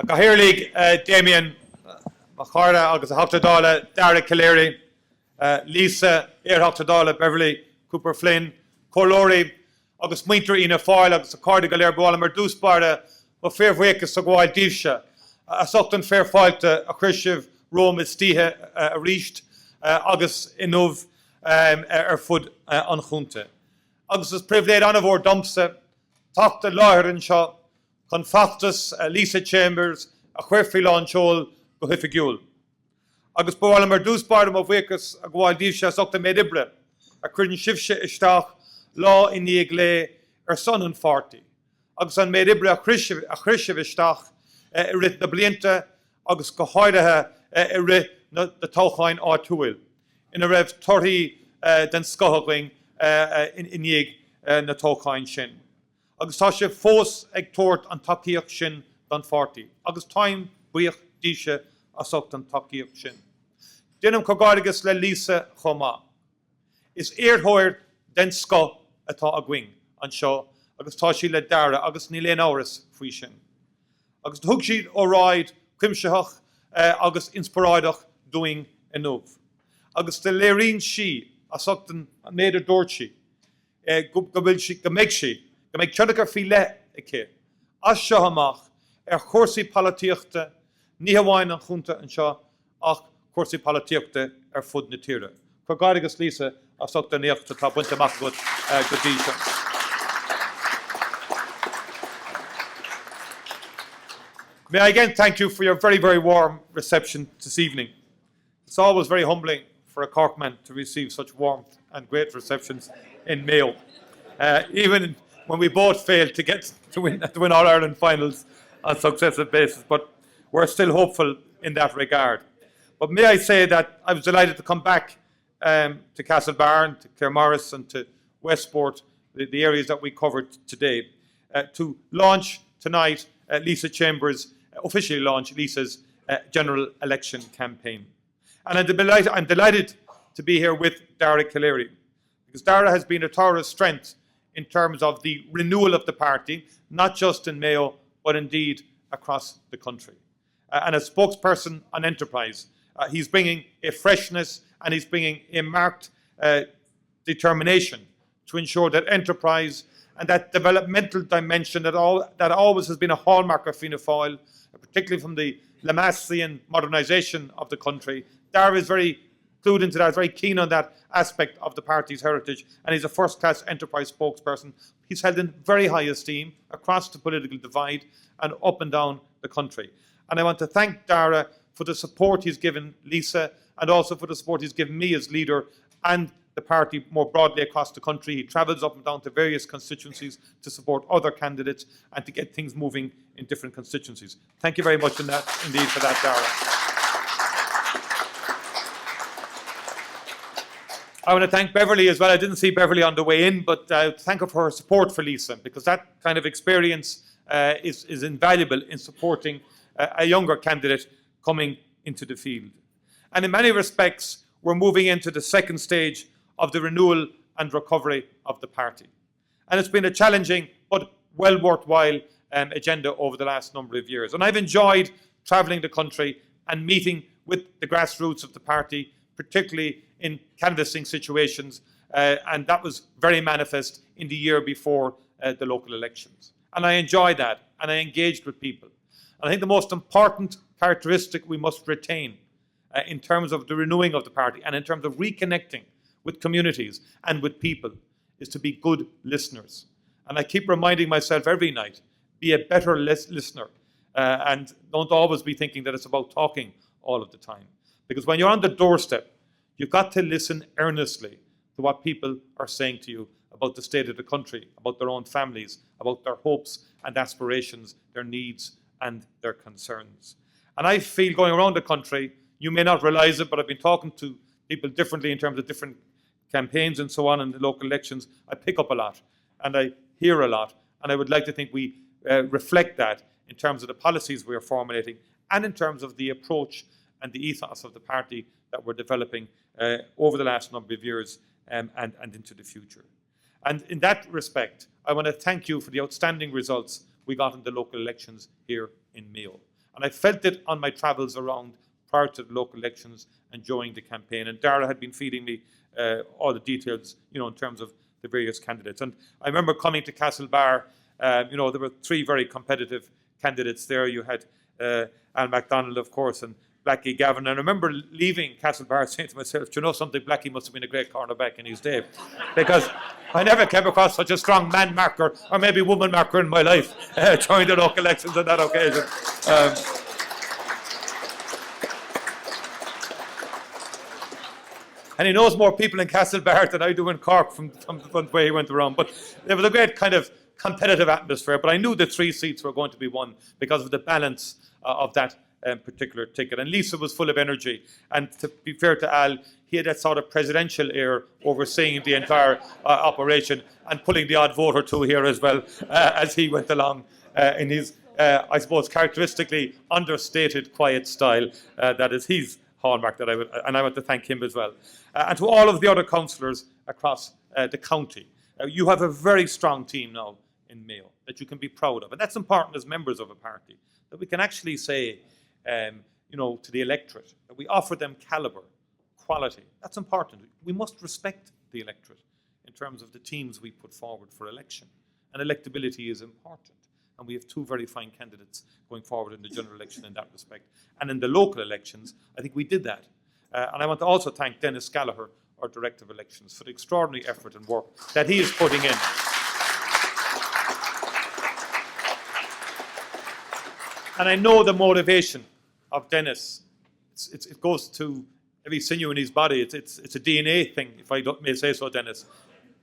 Gahirlig Damien Macharda agus Hoptadála Dara Caleri Lisa Air Hoptadála Beverly Cooper Flynn Corlori agus Winter Ina Foyle agus Cardi Galer Boala Merdúsbarda o Fair Vakas Agwal Divsha a Socton Fair Fáilte a Chrishiv Rome Stihe a Richt agus Inov Fud an Chunte. Agus is privileged an of our dumpse Tachta Láirin Shaw Confactus Lisa Chambers a Huirfil an Chol go Hifigiul. Agus Boala Merdúsbarda of Vakas Agwal Divsha Socton Medibre a Cridin Shivsha Ishtach Law in the Igle son and 40. Agus an Medibre a Chrishiv Ishtach rit na blianta agus go háirithe rit the Tauchain Artuil. In a rev 30 den scohagling in Yig na Tauchain Shin. Agus tá sé fós ag tort an takiach Shin dan 40. Agus time buich díse a socht an takiach Shin. Dinam cogárigus le Lisa Choma. Is eirhoir den sco atá a gwing an seo agus tá sí le dara agus ní léon áras faoi sin. Agus thug siad ó ráid cuimseach agus inspiráidach doing enough. Agus de léirín si a sochtan méidir dúirt go bhfuil si go méid teadachar fí le aici. As seo amach chórsaí palatíochta ní hamháin an chunta an seo ach chórsaí palatíochta fud na tíre. Cogáir agus Lisa a sochtan íochta tá buinte amach go dtí seo. May I again thank you for your very, very warm reception this evening. It's always very humbling for a Corkman to receive such warmth and great receptions in Mayo. Even when we both failed to win All Ireland finals on successive basis, but we're still hopeful in that regard. But may I say that I was delighted to come back to Castlebar and to Claremorris and to Westport, the areas that we covered today, to launch tonight Lisa Chambers officially launch Lisa's general election campaign. And I'm delighted to be here with Dara Caleri, because Dara has been a tower of strength in terms of the renewal of the party, not just in Mayo, but indeed across the country. And as spokesperson on Enterprise, he's bringing a freshness and he's bringing a marked determination to ensure that Enterprise and that developmental dimension that always has been a hallmark of Fianna Fáil, particularly from the Lamassian modernisation of the country. Dara is very clued into that, is very keen on that aspect of the party's heritage, and he's a first-class Enterprise spokesperson. He's held in very high esteem across the political divide and up and down the country. And I want to thank Dara for the support he's given Lisa and also for the support he's given me as leader and the party more broadly across the country. He travels up and down to various constituencies to support other candidates and to get things moving in different constituencies. Thank you very much indeed for that, Dara. I want to thank Beverly as well. I didn't see Beverly on the way in, but thank her for her support for Lisa, because that kind of experience is invaluable in supporting a younger candidate coming into the field. And in many respects, we're moving into the second stage of the renewal and recovery of the party. And it's been a challenging but well worthwhile agenda over the last number of years. And I've enjoyed travelling the country and meeting with the grassroots of the party, particularly in canvassing situations, and that was very manifest in the year before the local elections. And I enjoyed that, and I engaged with people. And I think the most important characteristic we must retain in terms of the renewing of the party and in terms of reconnecting with communities and with people is to be good listeners. And I keep reminding myself every night, be a better listener and don't always be thinking that it's about talking all of the time. Because when you're on the doorstep, you've got to listen earnestly to what people are saying to you about the state of the country, about their own families, about their hopes and aspirations, their needs and their concerns. And I feel going around the country, you may not realise it, but I've been talking to people differently in terms of different campaigns and so on in the local elections. I pick up a lot and I hear a lot, and I would like to think we reflect that in terms of the policies we are formulating and in terms of the approach and the ethos of the party that we're developing over the last number of years and into the future. And in that respect, I want to thank you for the outstanding results we got in the local elections here in Mayo. And I felt it on my travels around prior to the local elections and during the campaign. And Darragh had been feeding me all the details, in terms of the various candidates. And I remember coming to Castlebar, there were 3 very competitive candidates there. You had Al MacDonald, of course, and Blackie Gavin. And I remember leaving Castlebar saying to myself, do you know something, Blackie must have been a great cornerback in his day. Because I never came across such a strong man marker, or maybe woman marker in my life, during the local elections on that occasion. And he knows more people in Castlebar than I do in Cork from the way he went around. But there was a great kind of competitive atmosphere. But I knew the 3 seats were going to be won because of the balance of that particular ticket. And Lisa was full of energy. And to be fair to Al, he had that sort of presidential air overseeing the entire operation and pulling the odd vote or 2 here as well as he went along in his, I suppose, characteristically understated, quiet style that is his hallmark. And I want to thank him as well. And to all of the other councillors across the county, you have a very strong team now in Mayo that you can be proud of. And that's important as members of a party, that we can actually say, to the electorate, that we offer them calibre, quality. That's important. We must respect the electorate in terms of the teams we put forward for election. And electability is important. And we have 2 very fine candidates going forward in the general election in that respect. And in the local elections, I think we did that. And I want to also thank Dennis Gallagher, our Director of Elections, for the extraordinary effort and work that he is putting in. And I know the motivation of Dennis. It goes to every sinew in his body. It's a DNA thing, if I may say so, Dennis.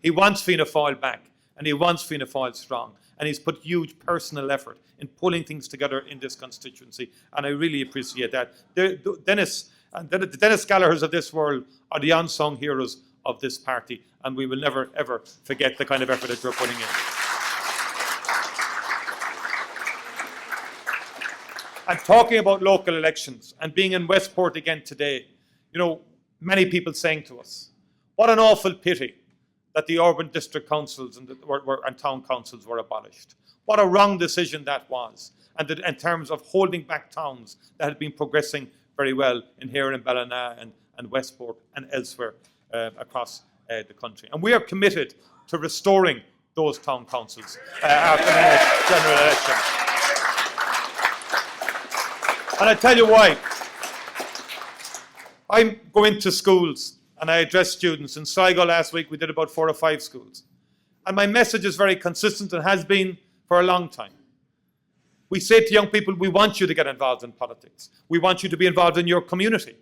He wants Fianna Fáil back, and he wants Fianna Fáil strong. And he's put huge personal effort in pulling things together in this constituency. And I really appreciate that. The Dennis Gallaghers of this world are the unsung heroes of this party. And we will never, ever forget the kind of effort that you're putting in. And talking about local elections and being in Westport again today, many people saying to us, what an awful pity that the urban district councils and town councils were abolished. What a wrong decision that was, and in terms of holding back towns that had been progressing very well here in Ballina and Westport and elsewhere across the country. And we are committed to restoring those town councils after the next general election. And I tell you why. I go into schools and I address students. In Sligo last week, we did about 4 or 5 schools. And my message is very consistent and has been for a long time. We say to young people, we want you to get involved in politics. We want you to be involved in your community.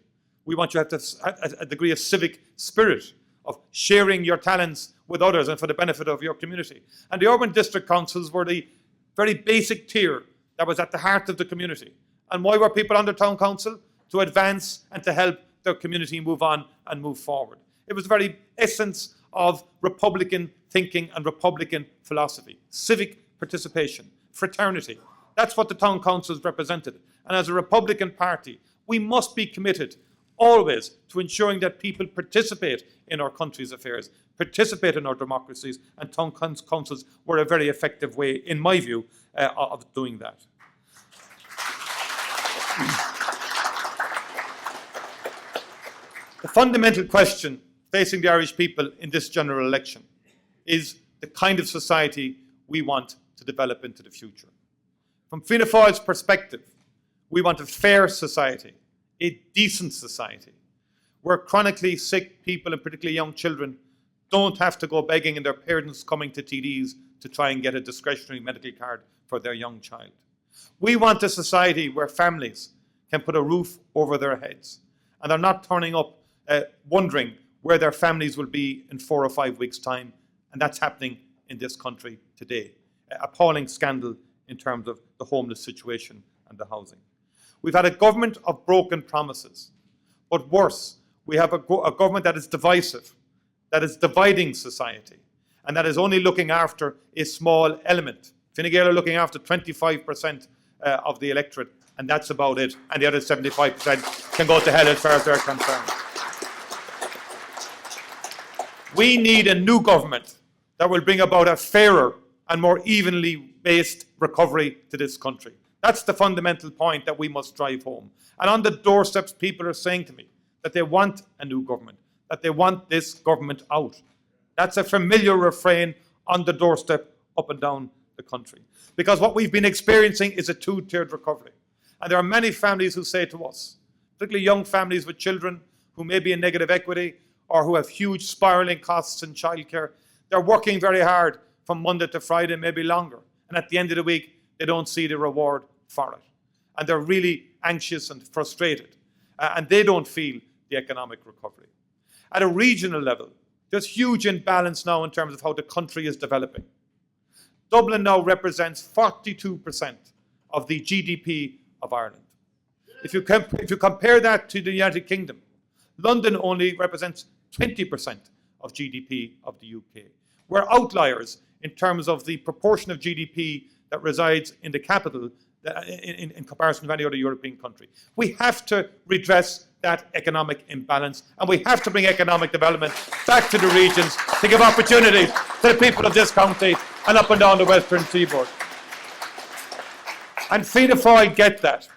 We want you to have a degree of civic spirit, of sharing your talents with others and for the benefit of your community. And the urban district councils were the very basic tier that was at the heart of the community. And why were people on the town council? To advance and to help their community move on and move forward. It was the very essence of Republican thinking and Republican philosophy. Civic participation, fraternity. That's what the town councils represented. And as a Republican Party, we must be committed always to ensuring that people participate in our country's affairs, participate in our democracies, and town councils were a very effective way, in my view, of doing that. The fundamental question facing the Irish people in this general election is the kind of society we want to develop into the future. From Fianna Fáil's perspective, we want a fair society, a decent society, where chronically sick people, and particularly young children, don't have to go begging and their parents coming to TDs to try and get a discretionary medical card for their young child. We want a society where families can put a roof over their heads and are not turning up wondering where their families will be in 4 or 5 weeks' time. And that's happening in this country today. Appalling scandal in terms of the homeless situation and the housing. We've had a government of broken promises. But worse, we have a government that is divisive, that is dividing society, and that is only looking after a small element. Fine Gael are looking after 25% of the electorate, and that's about it. And the other 75% can go to hell as far as they're concerned. We need a new government that will bring about a fairer and more evenly based recovery to this country. That's the fundamental point that we must drive home. And on the doorsteps, people are saying to me that they want a new government, that they want this government out. That's a familiar refrain on the doorstep up and down the country. Because what we've been experiencing is a two-tiered recovery. And there are many families who say to us, particularly young families with children who may be in negative equity or who have huge spiraling costs in childcare, they're working very hard from Monday to Friday, maybe longer. And at the end of the week, they don't see the reward for it. And they're really anxious and frustrated. And they don't feel the economic recovery. At a regional level, there's huge imbalance now in terms of how the country is developing. Dublin now represents 42% of the GDP of Ireland. If you compare that to the United Kingdom, London only represents 20% of GDP of the UK. We're outliers in terms of the proportion of GDP that resides in the capital in comparison to any other European country. We have to redress that economic imbalance, and we have to bring economic development back to the regions to give opportunities to the people of this county and up and down the western seaboard. And Fianna Fáil get that,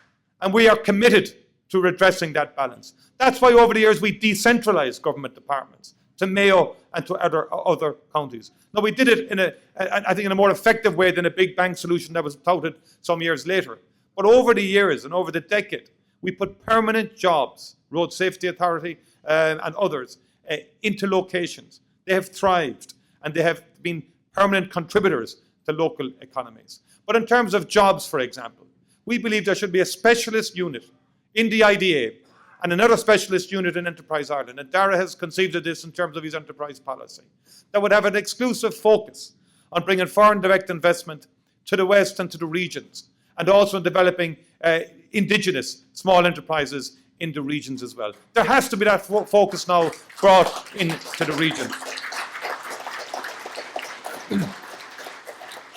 and we are committed to redressing that balance. That's why over the years we decentralised government departments to Mayo and to other counties. Now, we did it I think in a more effective way than a big bang solution that was touted some years later. But over the years and over the decade, we put permanent jobs, Road Safety Authority and others, into locations. They have thrived, and they have been permanent contributors to local economies. But in terms of jobs, for example, we believe there should be a specialist unit in the IDA and another specialist unit in Enterprise Ireland. And Dara has conceived of this in terms of his enterprise policy, that would have an exclusive focus on bringing foreign direct investment to the West and to the regions, and also in developing indigenous small enterprises in the regions as well. There has to be that focus now brought into the region.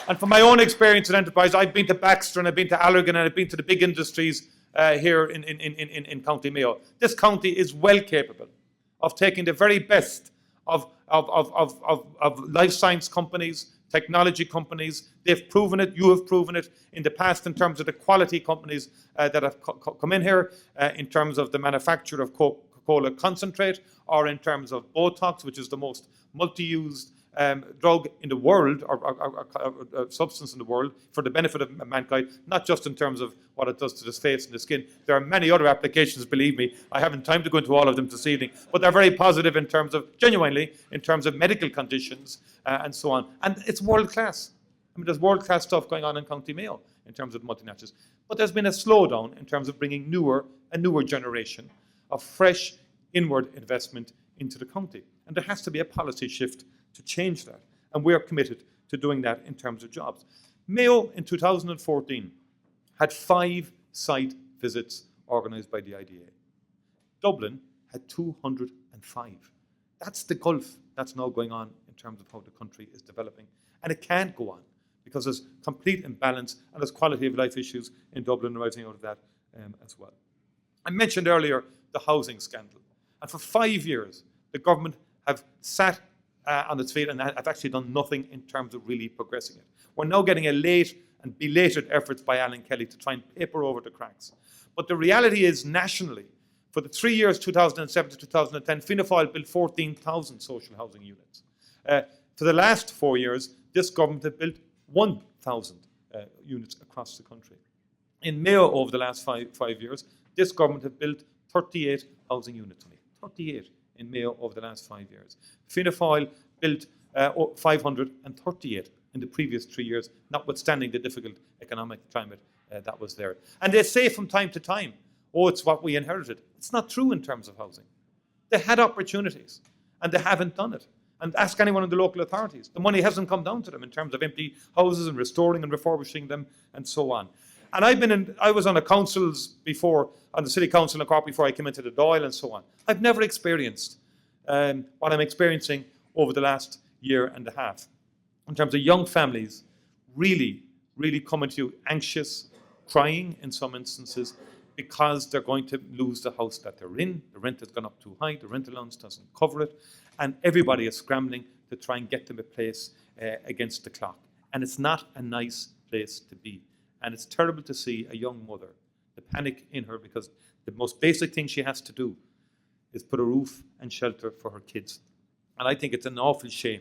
And from my own experience in enterprise, I've been to Baxter and I've been to Allergan and I've been to the big industries here in County Mayo. This county is well capable of taking the very best of life science companies, technology companies. They've proven it, you have proven it in the past in terms of the quality companies that have come in here, in terms of the manufacture of Coca-Cola concentrate, or in terms of Botox, which is the most multi-used drug in the world, or substance in the world, for the benefit of mankind, not just in terms of what it does to the face and the skin. There are many other applications, believe me. I haven't time to go into all of them this evening, but they're very positive in terms of, genuinely, in terms of medical conditions and so on. And it's world class. I mean, there's world class stuff going on in County Mayo in terms of multinationals. But there's been a slowdown in terms of bringing a newer generation of fresh inward investment into the county. And there has to be a policy shift to change that. And we are committed to doing that in terms of jobs. Mayo in 2014 had 5 site visits organised by the IDA. Dublin had 205. That's the gulf that's now going on in terms of how the country is developing. And it can't go on because there's complete imbalance and there's quality of life issues in Dublin arising out of that as well. I mentioned earlier the housing scandal. And for 5 years, the government have sat on its feet and have actually done nothing in terms of really progressing it. We're now getting a late and belated efforts by Alan Kelly to try and paper over the cracks. But the reality is, nationally, for the 3 years, 2007 to 2010, Fianna Fáil built 14,000 social housing units. For the last 4 years, this government have built 1,000 units across the country. In Mayo, over the last five years, this government have built 38 housing units only. 38 in Mayo over the last 5 years. Fianna Fáil built 538 in the previous 3 years, notwithstanding the difficult economic climate that was there. And they say from time to time, oh, it's what we inherited. It's not true in terms of housing. They had opportunities, and they haven't done it. And ask anyone in the local authorities. The money hasn't come down to them in terms of empty houses and restoring and refurbishing them and so on. And I was on the councils before, on the city council in Cork before I came into the Dáil and so on. I've never experienced what I'm experiencing over the last year and a half in terms of young families really, really coming to you anxious, crying in some instances, because they're going to lose the house that they're in. The rent has gone up too high, the rental allowance doesn't cover it, and everybody is scrambling to try and get them a place against the clock. And it's not a nice place to be. And it's terrible to see a young mother, the panic in her, because the most basic thing she has to do is put a roof and shelter for her kids. And I think it's an awful shame.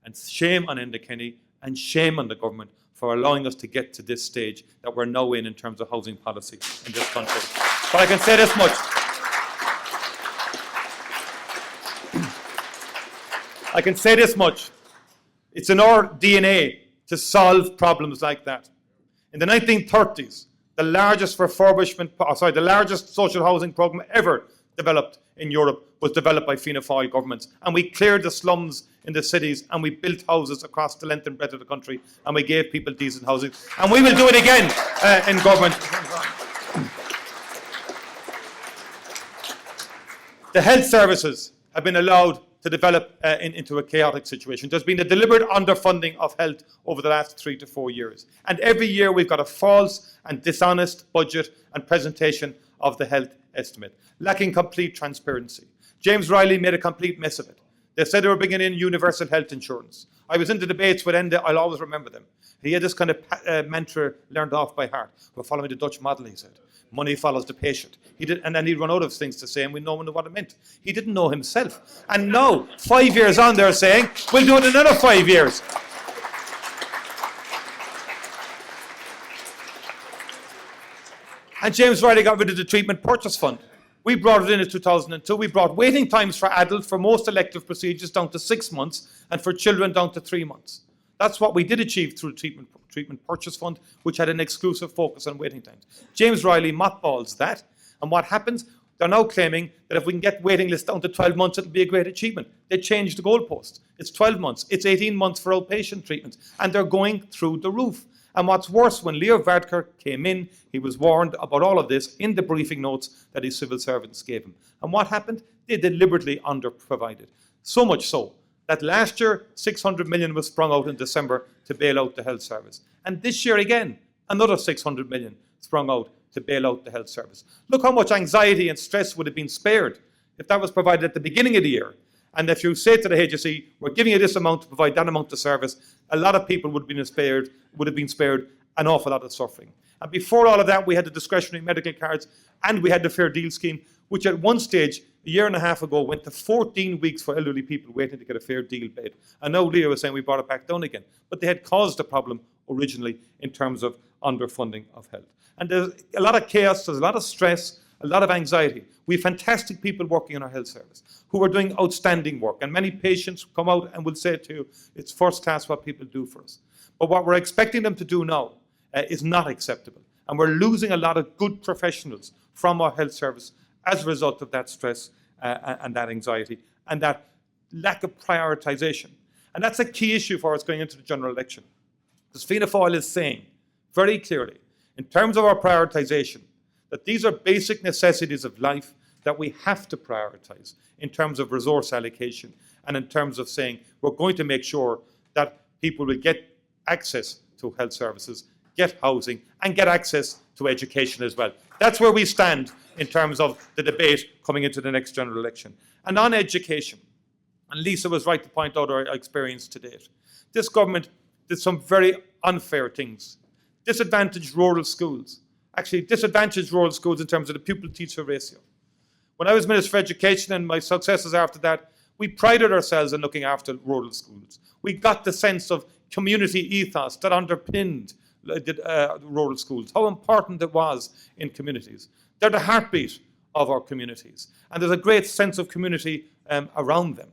And shame on Enda Kenny and shame on the government for allowing us to get to this stage that we're now in terms of housing policy in this country. But I can say this much. I can say this much. It's in our DNA to solve problems like that. In the 1930s, the largest the largest social housing program ever developed in Europe was developed by Fianna Fáil governments. And we cleared the slums in the cities and we built houses across the length and breadth of the country and we gave people decent housing. And we will do it again in government. The health services have been allowed to develop into a chaotic situation. There's been a deliberate underfunding of health over the last 3 to 4 years. And every year we've got a false and dishonest budget and presentation of the health estimate, lacking complete transparency. James Riley made a complete mess of it. They said they were bringing in universal health insurance. I was in the debates with Enda, I'll always remember them. He had this kind of mantra learned off by heart. We're following the Dutch model, he said. Money follows the patient. And then he'd run out of things to say and we know what it meant. He didn't know himself. And now, 5 years on, they're saying, we'll do it in another 5 years. And James Riley got rid of the treatment purchase fund. We brought it in 2002. We brought waiting times for adults for most elective procedures down to 6 months and for children down to 3 months. That's what we did achieve through the treatment purchase fund, which had an exclusive focus on waiting times. James Riley mothballs that. And what happens? They're now claiming that if we can get waiting lists down to 12 months, it'll be a great achievement. They changed the goalposts. It's 12 months. It's 18 months for outpatient treatments. And they're going through the roof. And what's worse, when Leo Varadkar came in, he was warned about all of this in the briefing notes that his civil servants gave him. And what happened? They deliberately underprovided. So much so that last year, 600 million was sprung out in December to bail out the health service. And this year again, another 600 million sprung out to bail out the health service. Look how much anxiety and stress would have been spared if that was provided at the beginning of the year. And if you say to the HSE, we're giving you this amount to provide that amount of service, a lot of people would have been spared an awful lot of suffering. And before all of that, we had the discretionary medical cards and we had the Fair Deal scheme, which at one stage, a year and a half ago, went to 14 weeks for elderly people waiting to get a Fair Deal bed. And now Leo was saying we brought it back down again. But they had caused a problem originally in terms of underfunding of health. And there's a lot of chaos, there's a lot of stress, a lot of anxiety. We have fantastic people working in our health service who are doing outstanding work. And many patients come out and will say to you, it's first class what people do for us. But what we're expecting them to do now is not acceptable. And we're losing a lot of good professionals from our health service as a result of that stress and that anxiety and that lack of prioritisation. And that's a key issue for us going into the general election. Because Fianna Fáil is saying very clearly, in terms of our prioritisation, that these are basic necessities of life that we have to prioritise in terms of resource allocation and in terms of saying we're going to make sure that people will get access to health services, get housing, and get access to education as well. That's where we stand in terms of the debate coming into the next general election. And on education, and Lisa was right to point out our experience to date, this government did some very unfair things. Disadvantaged rural schools. Actually, disadvantaged rural schools in terms of the pupil-teacher ratio. When I was Minister for Education and my successors after that, we prided ourselves in looking after rural schools. We got the sense of community ethos that underpinned rural schools, how important it was in communities. They're the heartbeat of our communities. And there's a great sense of community around them.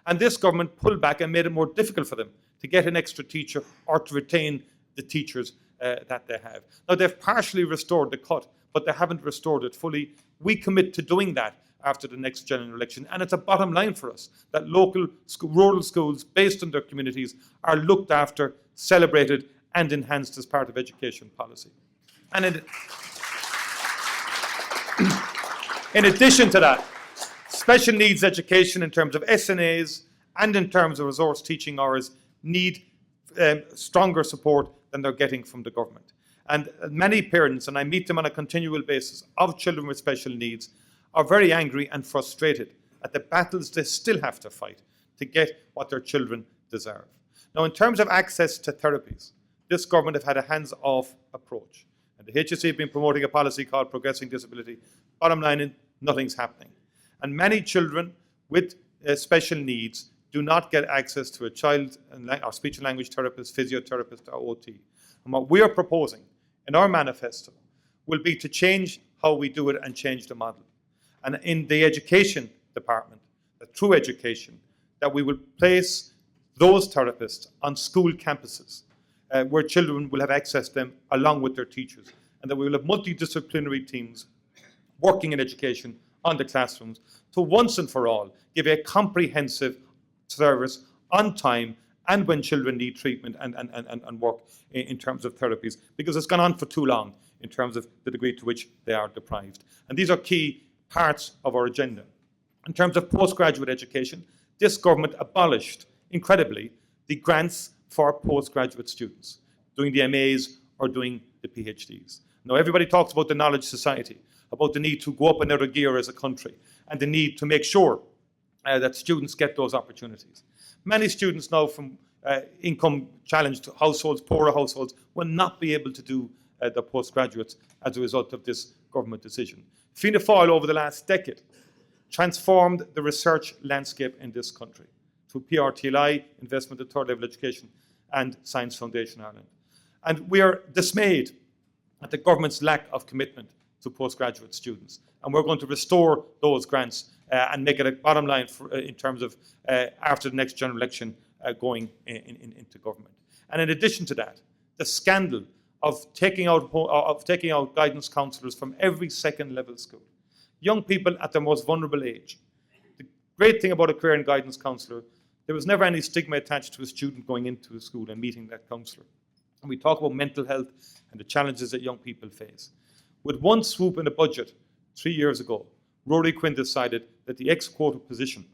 And this government pulled back and made it more difficult for them to get an extra teacher or to retain the teachers that they have. Now, they've partially restored the cut, but they haven't restored it fully. We commit to doing that after the next general election. And it's a bottom line for us that local rural schools based on their communities are looked after, celebrated, and enhanced as part of education policy. And in addition to that, special needs education in terms of SNAs and in terms of resource teaching hours need stronger support than they're getting from the government. And many parents, and I meet them on a continual basis, of children with special needs are very angry and frustrated at the battles they still have to fight to get what their children deserve. Now, in terms of access to therapies, this government have had a hands-off approach. And the HSE have been promoting a policy called Progressing Disability. Bottom line, nothing's happening. And many children with special needs do not get access to a child or speech and language therapist, physiotherapist, or OT. And what we are proposing in our manifesto will be to change how we do it and change the model. And in the education department, through education, that we will place those therapists on school campuses where children will have access to them along with their teachers, and that we will have multidisciplinary teams working in education on the classrooms to once and for all give a comprehensive service on time and when children need treatment and work in terms of therapies, because it's gone on for too long in terms of the degree to which they are deprived. And these are key parts of our agenda. In terms of postgraduate education, this government abolished, incredibly, the grants for postgraduate students doing the MAs or doing the PhDs. Now, everybody talks about the knowledge society, about the need to go up another gear as a country, and the need to make sure that students get those opportunities. Many students now from income-challenged households, poorer households, will not be able to do the postgraduates as a result of this government decision. Fianna Fáil over the last decade transformed the research landscape in this country through PRTLI, Investment in Third Level Education, and Science Foundation Ireland. And we are dismayed at the government's lack of commitment to postgraduate students. And we're going to restore those grants and make it a bottom line in terms of after the next general election going into government. And in addition to that, the scandal of taking out guidance counsellors from every second level school. Young people at their most vulnerable age. The great thing about a career and guidance counsellor, there was never any stigma attached to a student going into a school and meeting that counsellor. And we talk about mental health and the challenges that young people face. With one swoop in the budget 3 years ago, Rory Quinn decided that the ex-quota position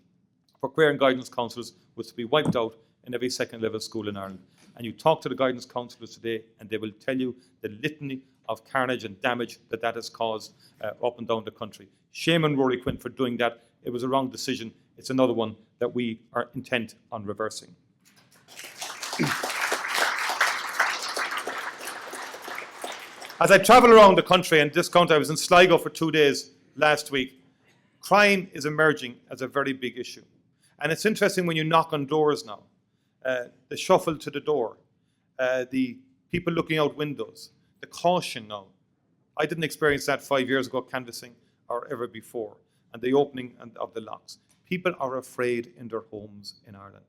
for career and guidance counsellors was to be wiped out in every second level school in Ireland. And you talk to the guidance counsellors today and they will tell you the litany of carnage and damage that has caused up and down the country. Shame on Rory Quinn for doing that. It was a wrong decision. It's another one that we are intent on reversing. As I travel around the country, and this county, I was in Sligo for 2 days last week, crime is emerging as a very big issue. And it's interesting when you knock on doors now, the shuffle to the door, the people looking out windows, the caution now. I didn't experience that 5 years ago canvassing or ever before, and the opening of the locks. People are afraid in their homes in Ireland.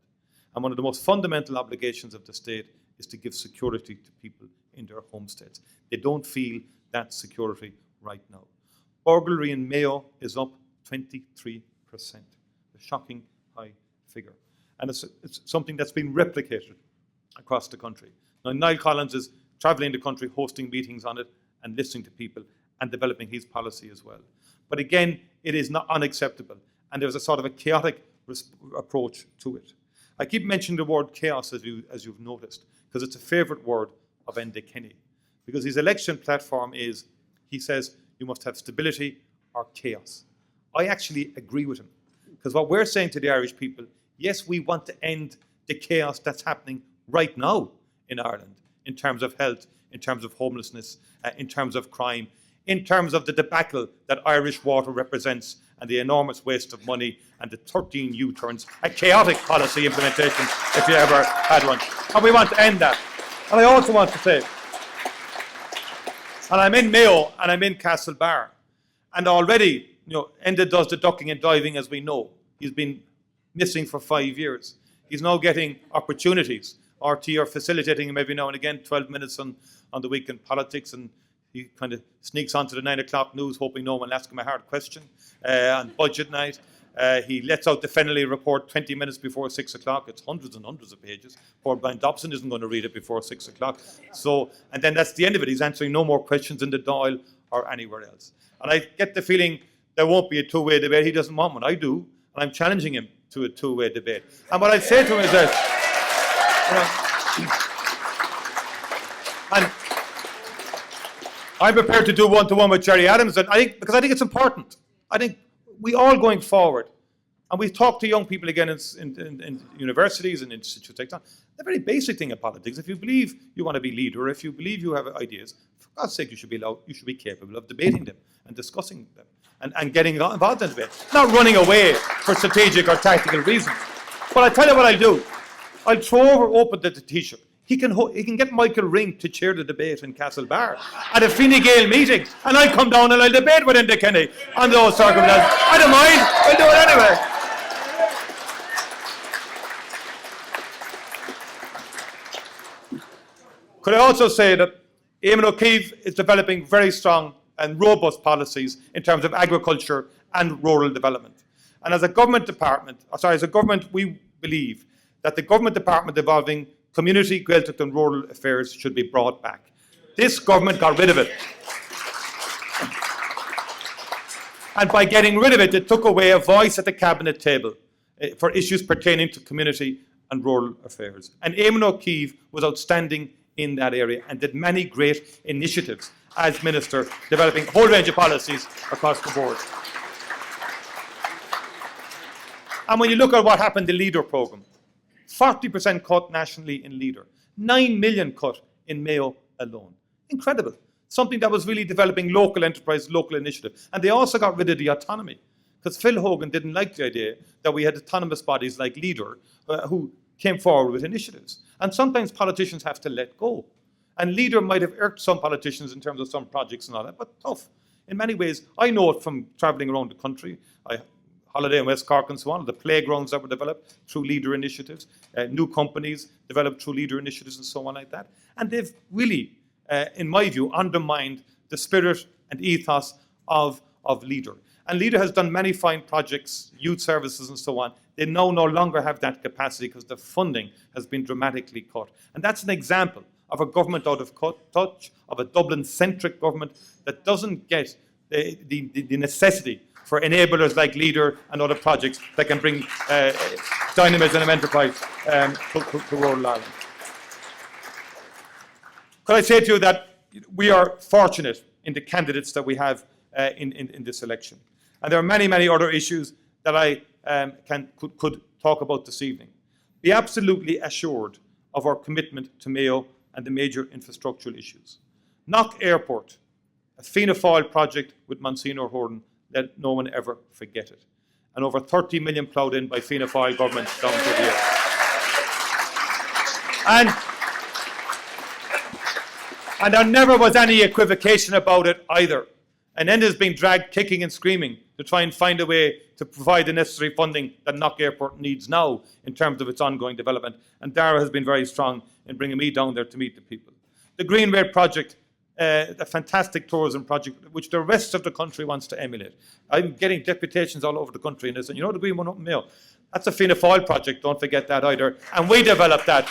And one of the most fundamental obligations of the state is to give security to people in their homesteads. They don't feel that security right now. Burglary in Mayo is up 23%, a shocking high figure. And it's something that's been replicated across the country. Now, Niall Collins is travelling the country, hosting meetings on it and listening to people and developing his policy as well. But again, it is not unacceptable. And there's a sort of a chaotic approach to it. I keep mentioning the word chaos, as you've noticed, because it's a favourite word of Enda Kenny. Because his election platform is, he says, you must have stability or chaos. I actually agree with him. Because what we're saying to the Irish people, yes, we want to end the chaos that's happening right now in Ireland, in terms of health, in terms of homelessness, in terms of crime, in terms of the debacle that Irish water represents and the enormous waste of money and the 13 U-turns, a chaotic policy implementation if you ever had one. And we want to end that. And I also want to say, and I'm in Mayo and I'm in Castlebar, and already, Enda does the ducking and diving, as we know. He's been missing for 5 years. He's now getting opportunities. RT are facilitating him every now and again, 12 minutes on the weekend politics, and he kind of sneaks onto the 9 o'clock news, hoping no one will ask him a hard question on budget night. He lets out the Fennelly report 20 minutes before 6 o'clock. It's hundreds and hundreds of pages. Poor Brian Dobson isn't going to read it before 6 o'clock. And then that's the end of it. He's answering no more questions in the Dáil or anywhere else. And I get the feeling there won't be a two-way debate. He doesn't want one. I do. And I'm challenging him to a two-way debate. And what I'd say to him is that, and I'm prepared to do one-to-one with Jerry Adams, and because I think it's important. I think we all going forward, And we talk to young people again in universities and institutes like that. The very basic thing in politics, if you believe you want to be leader, if you believe you have ideas, for God's sake, you should be capable of debating them and discussing them and getting involved in debate. Not running away for strategic or tactical reasons. But I tell you what I'll do. I'll throw open the Taoiseach. He can get Michael Ring to chair the debate in Castlebar at a Fine Gael meeting, and I'll come down and I'll debate with Enda Kenny on those circumstances. I don't mind. I'll do it anyway. Could I also say that Eamon O'Keefe is developing very strong and robust policies in terms of agriculture and rural development. And as a government we believe that the government department involving community, Gaeltacht and rural affairs should be brought back. This government got rid of it. And by getting rid of it, it took away a voice at the cabinet table for issues pertaining to community and rural affairs. And Eamon O'Keefe was outstanding in that area and did many great initiatives as Minister, developing a whole range of policies across the board. And when you look at what happened in the LEADER programme, 40% cut nationally in LEADER, 9 million cut in Mayo alone. Incredible. Something that was really developing local enterprise, local initiative. And they also got rid of the autonomy, because Phil Hogan didn't like the idea that we had autonomous bodies like LEADER who came forward with initiatives. And sometimes politicians have to let go. And LEADER might have irked some politicians in terms of some projects and all that, but tough. In many ways, I know it from travelling around the country. I holiday in West Cork and so on, the playgrounds that were developed through LEADER initiatives, new companies developed through LEADER initiatives and so on like that. And they've really, in my view, undermined the spirit and ethos of LEADER. And LEADER has done many fine projects, youth services and so on. They now no longer have that capacity because the funding has been dramatically cut. And that's an example of a government out of touch, of a Dublin-centric government that doesn't get the necessity for enablers like LEADER and other projects that can bring dynamism and enterprise to rural Ireland. Could I say to you that we are fortunate in the candidates that we have in this election. And there are many, many other issues that I could talk about this evening. Be absolutely assured of our commitment to Mayo and the major infrastructural issues. Knock Airport, a Fianna Fáil project with Monsignor Horton, let no one ever forget it. And over 30 million ploughed in by Fianna Fáil government down to the year. And there never was any equivocation about it either. And Enda's been dragged kicking and screaming to try and find a way to provide the necessary funding that Knock Airport needs now in terms of its ongoing development. And Dara has been very strong in bringing me down there to meet the people. The Green Rail project, a fantastic tourism project which the rest of the country wants to emulate. I'm getting deputations all over the country in this, and you know the Green one up in Mayo? That's a Fianna Fáil project, don't forget that either. And we developed that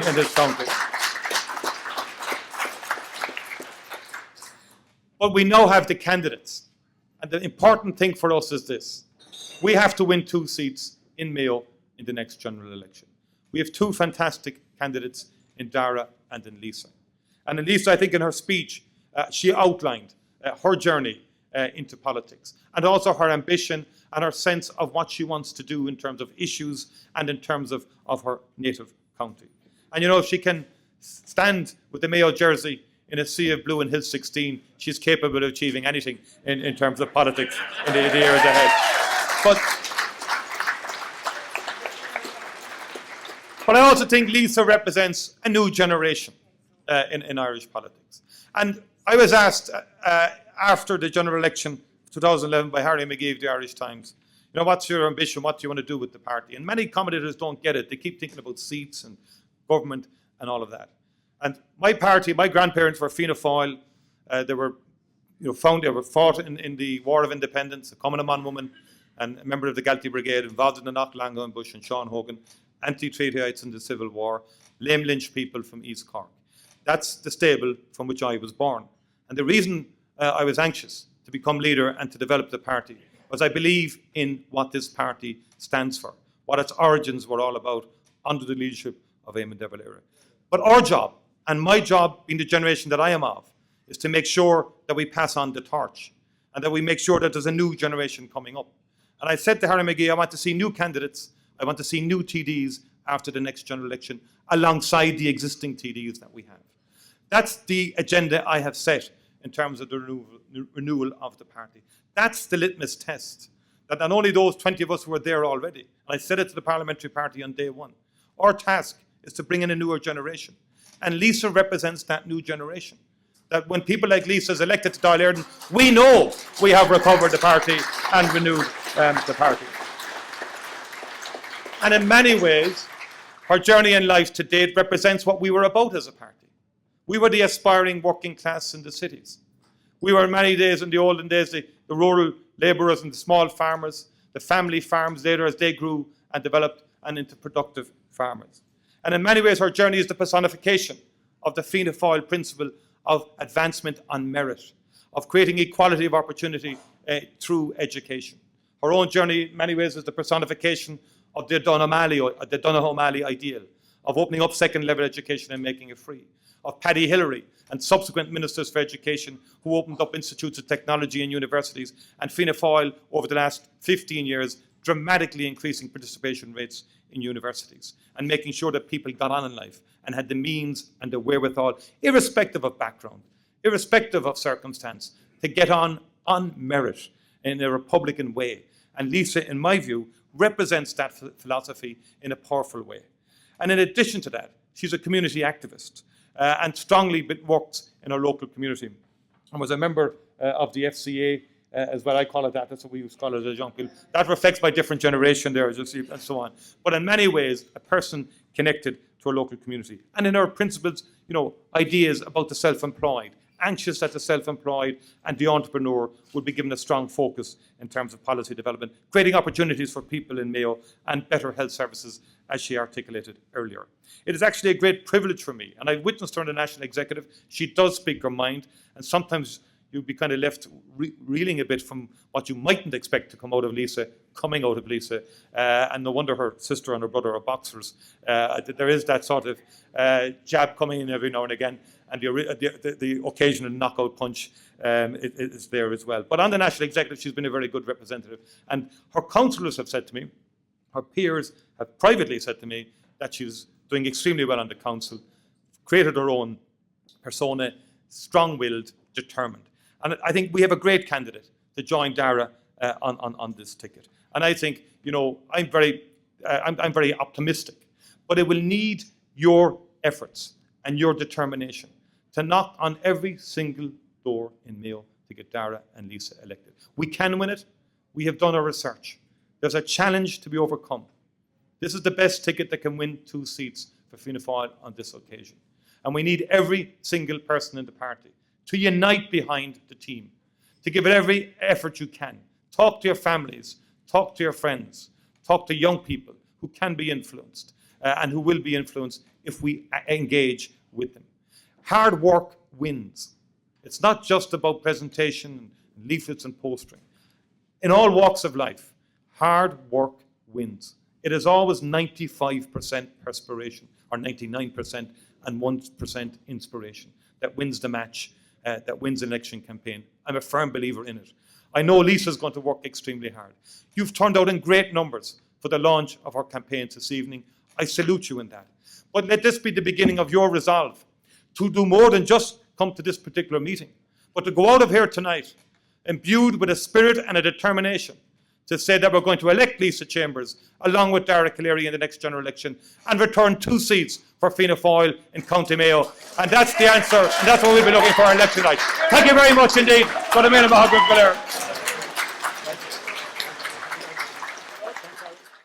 in this county. But we now have the candidates. And the important thing for us is this. We have to win 2 seats in Mayo in the next general election. We have 2 fantastic candidates in Dara and in Lisa. And in Lisa, I think in her speech, she outlined her journey into politics and also her ambition and her sense of what she wants to do in terms of issues and in terms of her native county. And you know, if she can stand with the Mayo jersey in a sea of blue in Hill 16, she's capable of achieving anything in terms of politics in the years ahead. But I also think Lisa represents a new generation in Irish politics. And I was asked after the general election 2011 by Harry McGee of the Irish Times, you know, what's your ambition? What do you want to do with the party? And many commentators don't get it. They keep thinking about seats and government and all of that. And my party, my grandparents were Fianna Fáil. They were, fought in the War of Independence, a Cumann man woman, and a member of the Galtee Brigade, involved in the Knock Lango and Bush and Sean Hogan, anti-treatyites in the Civil War, lame lynch people from East Cork. That's the stable from which I was born. And the reason I was anxious to become leader and to develop the party was I believe in what this party stands for, what its origins were all about under the leadership of Eamon de Valera. But our job, and my job being the generation that I am of, is to make sure that we pass on the torch and that we make sure that there's a new generation coming up. And I said to Harry McGee, I want to see new candidates, I want to see new TDs after the next general election, alongside the existing TDs that we have. That's the agenda I have set in terms of the renewal of the party. That's the litmus test, that not only those 20 of us who are there already, and I said it to the parliamentary party on day one, our task is to bring in a newer generation. And Lisa represents that new generation. That when people like Lisa is elected to Dáil Éireann, we know we have recovered the party and renewed the party. And in many ways, her journey in life to date represents what we were about as a party. We were the aspiring working class in the cities. We were in many days, in the olden days, the rural labourers and the small farmers, the family farms later as they grew and developed and into productive farmers. And in many ways, her journey is the personification of the Fianna Fáil principle of advancement on merit, of creating equality of opportunity through education. Her own journey, in many ways, is the personification of the Donoghue-O'Malley ideal, of opening up second-level education and making it free, of Paddy Hillary and subsequent ministers for education who opened up institutes of technology and universities, and Fianna Fáil over the last 15 years dramatically increasing participation rates in universities and making sure that people got on in life and had the means and the wherewithal, irrespective of background, irrespective of circumstance, to get on merit in a Republican way. And Lisa, in my view, represents that philosophy in a powerful way. And in addition to that, she's a community activist and strongly works in her local community. And was a member of the FCA, as well, I call it that. That's what we used to call it as young people. That reflects my different generation there, as you'll see, and so on. But in many ways, a person connected to a local community. And in her principles, ideas about the self-employed, anxious that the self-employed and the entrepreneur would be given a strong focus in terms of policy development, creating opportunities for people in Mayo and better health services, as she articulated earlier. It is actually a great privilege for me, and I've witnessed her in the National Executive. She does speak her mind, and sometimes you'd be kind of left reeling a bit from what you mightn't expect to come out of Lisa, coming out of Lisa. And no wonder her sister and her brother are boxers. There is that sort of jab coming in every now and again, and the occasional knockout punch is there as well. But on the National Executive, she's been a very good representative. And her councillors have said to me, her peers have privately said to me that she's doing extremely well on the council, created her own persona, strong-willed, determined. And I think we have a great candidate to join Dara on this ticket. And I think, I'm very optimistic, but it will need your efforts and your determination to knock on every single door in Mayo to get Dara and Lisa elected. We can win it. We have done our research. There's a challenge to be overcome. This is the best ticket that can win 2 seats for Fianna Fáil on this occasion. And we need every single person in the party to unite behind the team, to give it every effort you can. Talk to your families, talk to your friends, talk to young people who can be influenced and who will be influenced if we engage with them. Hard work wins. It's not just about presentation, and leaflets and postering. In all walks of life, hard work wins. It is always 95% perspiration, or 99% and 1% inspiration that wins the match, that wins an election campaign. I'm a firm believer in it. I know Lisa's going to work extremely hard. You've turned out in great numbers for the launch of our campaign this evening. I salute you in that. But let this be the beginning of your resolve to do more than just come to this particular meeting, but to go out of here tonight imbued with a spirit and a determination to say that we're going to elect Lisa Chambers along with Dara Calleary in the next general election and return 2 seats for Fianna Fáil in County Mayo. And that's the answer, and that's what we'll be looking for in election night. Thank you very much indeed.